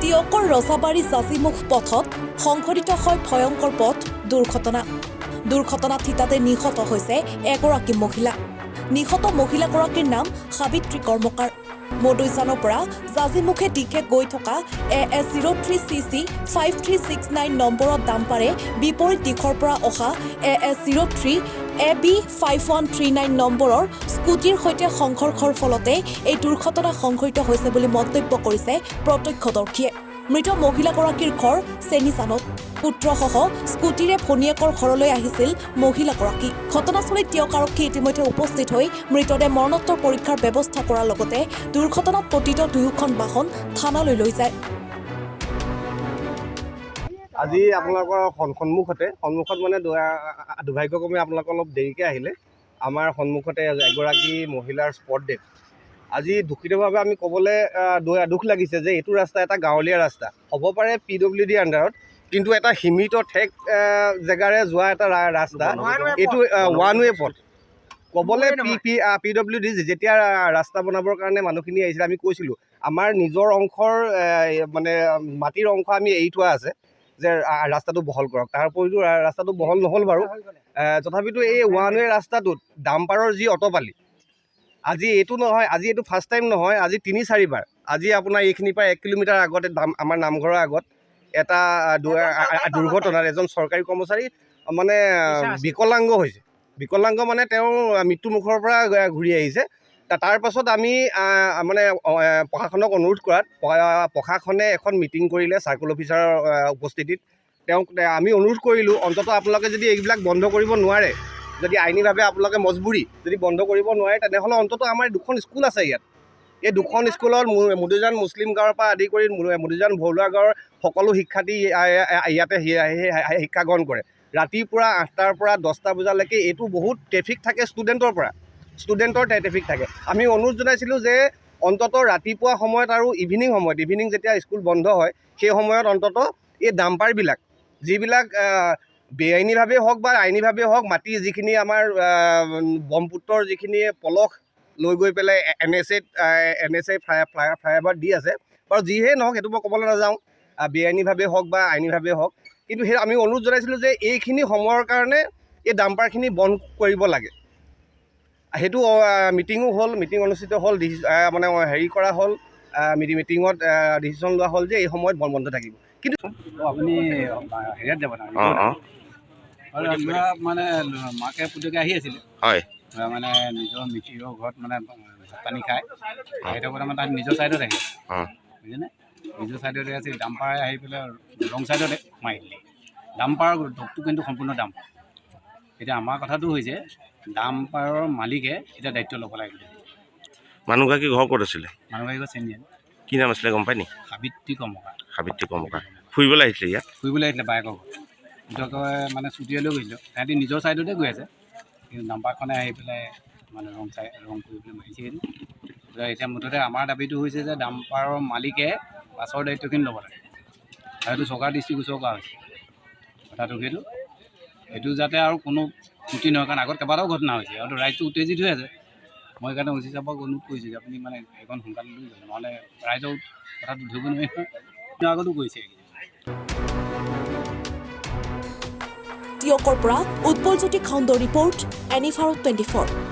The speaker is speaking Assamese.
টিয়কৰ ৰচাবাৰী জাজিমুখ পথত সংঘটিত হয় ভয়ংকৰ পথ দুৰ্ঘটনাত থিতাতে নিহত হৈছে এগৰাকী মহিলা। নিহত মহিলাগৰাকীৰ নাম সাবিত্ৰী কৰ্মকাৰ। মদৈজানৰ পৰা জাজিমুখে দিশে গৈ থকা AS03CC 5369 নম্বৰৰ ডাম্পাৰে বিপৰীত দিশৰ পৰা অহা AS03 AB 5139 নম্বৰৰ স্কুটিৰ সৈতে সংঘৰ্ষৰ ফলতে এই দুৰ্ঘটনা সংঘটিত হৈছে বুলি মন্তব্য কৰিছে প্ৰত্যক্ষদৰ্শীয়ে। মৃত মহিলাগৰাকীৰ ঘৰ চেনিচানত। পুত্ৰসহ স্কুটিৰে ভনীয়েকৰ ঘৰলৈ আহিছিল মহিলাগৰাকী। ঘটনাস্থলীত টিয়ক আৰক্ষী ইতিমধ্যে উপস্থিত হৈ মৃতদেহ মৰণোত্তৰ পৰীক্ষাৰ ব্যৱস্থা কৰাৰ লগতে দুৰ্ঘটনাত পতিত দুয়োখন বাহন থানালৈ লৈ যায়। আজি আপোনালোকৰ সন্মুখত মানে দুৰ্ভাগ্যক্ৰমে আপোনালোক অলপ দেৰিকৈ আহিলে। আমাৰ সন্মুখতে এগৰাকী মহিলাৰ স্পট ডেথ। আজি দুখিতভাৱে আমি ক'বলৈ দুখ লাগিছে যে এইটো ৰাস্তা এটা গাঁৱলীয়া ৰাস্তা হ'ব পাৰে PWD আণ্ডাৰত, কিন্তু এটা সীমিত ঠেক জেগাৰে যোৱা এটা ৰাস্তা। এইটো ওৱান ৱে পথ। ক'বলৈ PWD যেতিয়া ৰাস্তা বনাবৰ কাৰণে মানুহখিনি আহিছিলে, আমি কৈছিলোঁ আমাৰ নিজৰ অংশৰ মানে মাটিৰ অংশ আমি এৰি থোৱা আছে যে ৰাস্তাটো বহল কৰক। তাৰ উপৰিও ৰাস্তাটো বহল নহ'ল বাৰু, তথাপিতো এই ওৱান ৱে ৰাস্তাটোত ডাম্পাৰৰ যি অটপালি, আজি এইটো নহয়, আজি এইটো ফাৰ্ষ্ট টাইম নহয়, আজি 3-4 বাৰ। আজি আপোনাৰ এইখিনিৰ পৰা 1 কিলোমিটাৰ আগতে আমাৰ নামঘৰৰ আগত এটা দুৰ্ঘটনাত এজন চৰকাৰী কৰ্মচাৰী মানে বিকলাংগ হৈছে। বিকলাংগ মানে তেওঁ মৃত্যুমুখৰ পৰা ঘূৰি আহিছে। তাৰ পাছত আমি মানে প্ৰশাসনক অনুৰোধ কৰাত প্ৰশাসনে এখন মিটিং কৰিলে চাৰ্কুল অফিচাৰৰ উপস্থিতিত। তেওঁক আমি অনুৰোধ কৰিলোঁ, অন্ততঃ আপোনালোকে যদি এইবিলাক বন্ধ কৰিব নোৱাৰে, যদি আইনীভাৱে আপোনালোকে মজবুৰি যদি বন্ধ কৰিব নোৱাৰে, তেনেহ'লে অন্ততঃ আমাৰ 2খন স্কুল আছে ইয়াত। এই 2খন স্কুলত মুদৈজান মুছলিম গাঁৱৰ পৰা আদি কৰি মুদৈজান ভৰুৱা গাঁৱৰ সকলো শিক্ষাৰ্থী ইয়াতে শিক্ষা গ্ৰহণ কৰে। ৰাতিপুৱা 8টাৰ পৰা 10টা বজালৈকে এইটো বহুত ট্ৰেফিক থাকে, ষ্টুডেণ্টৰ ট্ৰেফিক থাকে। আমি অনুৰোধ জনাইছিলোঁ যে অন্ততঃ ৰাতিপুৱা সময়ত আৰু ইভিনিং যেতিয়া স্কুল বন্ধ হয়, সেই সময়ত অন্ততঃ এই ডাম্পাৰবিলাক যিবিলাক বেআইনীভাৱে হওক বা আইনীভাৱে হওক, মাটি যিখিনি আমাৰ ব্ৰহ্মপুত্ৰৰ যিখিনি পলস লৈ গৈ পেলাই NSA ফ্লাইঅভাৰ দি আছে বাৰু, যিহে নহওক সেইটো মই ক'বলৈ নাযাওঁ, বেআইনীভাৱে হওক বা আইনীভাৱে হওক, কিন্তু সেই আমি অনুৰোধ জনাইছিলোঁ যে এইখিনি সময়ৰ কাৰণে এই ডাম্পাৰখিনি বন্ধ কৰিব লাগে। সেইটো মিটিঙো হ'ল, মিটিং অনুষ্ঠিত হ'ল, মানে হেৰি কৰা হ'ল, মিটিঙত ডিচিশ্যন লোৱা হ'ল যে এই সময়ত বন্ধ থাকিব। কিন্তু আপুনি হেৰিয়াত যাব না মানে মাকে পুতেকে আহি আছিলে, হয়, মানে নিজৰ মিতিৰৰ ঘৰত মানে ভাত পানী খাই আহি থাকোঁতে মানে তাত নিজৰ ছাইডত আহিলে, বুজিছেনে? নিজৰ ছাইডতে আছে, ডাম্পাৰে আহি পেলাই ৰং ছাইডতে সোমাই দিলে। ডাম্পাৰৰ ডকটো কিন্তু সম্পূৰ্ণ ডাম্পাৰ। এতিয়া আমাৰ কথাটো হৈছে ডাম্পাৰৰ মালিকে এতিয়া দায়িত্ব ল'ব লাগে। মানুহগৰাকী ঘৰ ক'ত আছিলে? মানুহগৰাকী ঘৰ চেনিয়ান। কি নাম আছিলে গম পাই নি? সাবিত্ৰী কৰ্মকাৰ। ফুৰিবলৈ আহিছিলে ইয়াত? ফুৰিবলৈ আহিছিলে বায়েকৰ ঘৰত। দুটাকৈ মানে ছুটিয়াই লৈ গৈছিলোঁ। সিহঁতি নিজৰ ছাইডতে গৈ আছে, কিন্তু ডাম্পাৰখনে আহি পেলাই মানে ৰং কৰি পেলাই মাৰিছে। এতিয়া মুঠতে আমাৰ দাবীটো হৈছে যে ডাম্পাৰৰ মালিকে পাছৰ দায়িত্বখিনি ল'ব লাগে। সেইটো চৰকাৰ দৃষ্টিগোচৰ কৰা হৈছে কথাটো। সেইটো যাতে আৰু কোনো ক্ষতি নহয়, কাৰণ আগত কেইবাটাও ঘটনা হৈছে আৰু ৰাইজটো উত্তেজিত হৈ আছে। মই সেইকাৰণে অচি চাপক অনুৰোধ কৰিছোঁ যে আপুনি মানে সেইখন সোনকালে লৈ যাব, নহ'লে ৰাইজৰ কথাটো ধৰিব নোৱাৰি। আগতো কৰিছে। টিয়কৰ পৰা উৎপল জ্যোতি খাউণ্ডৰ ৰিপৰ্ট, NE24।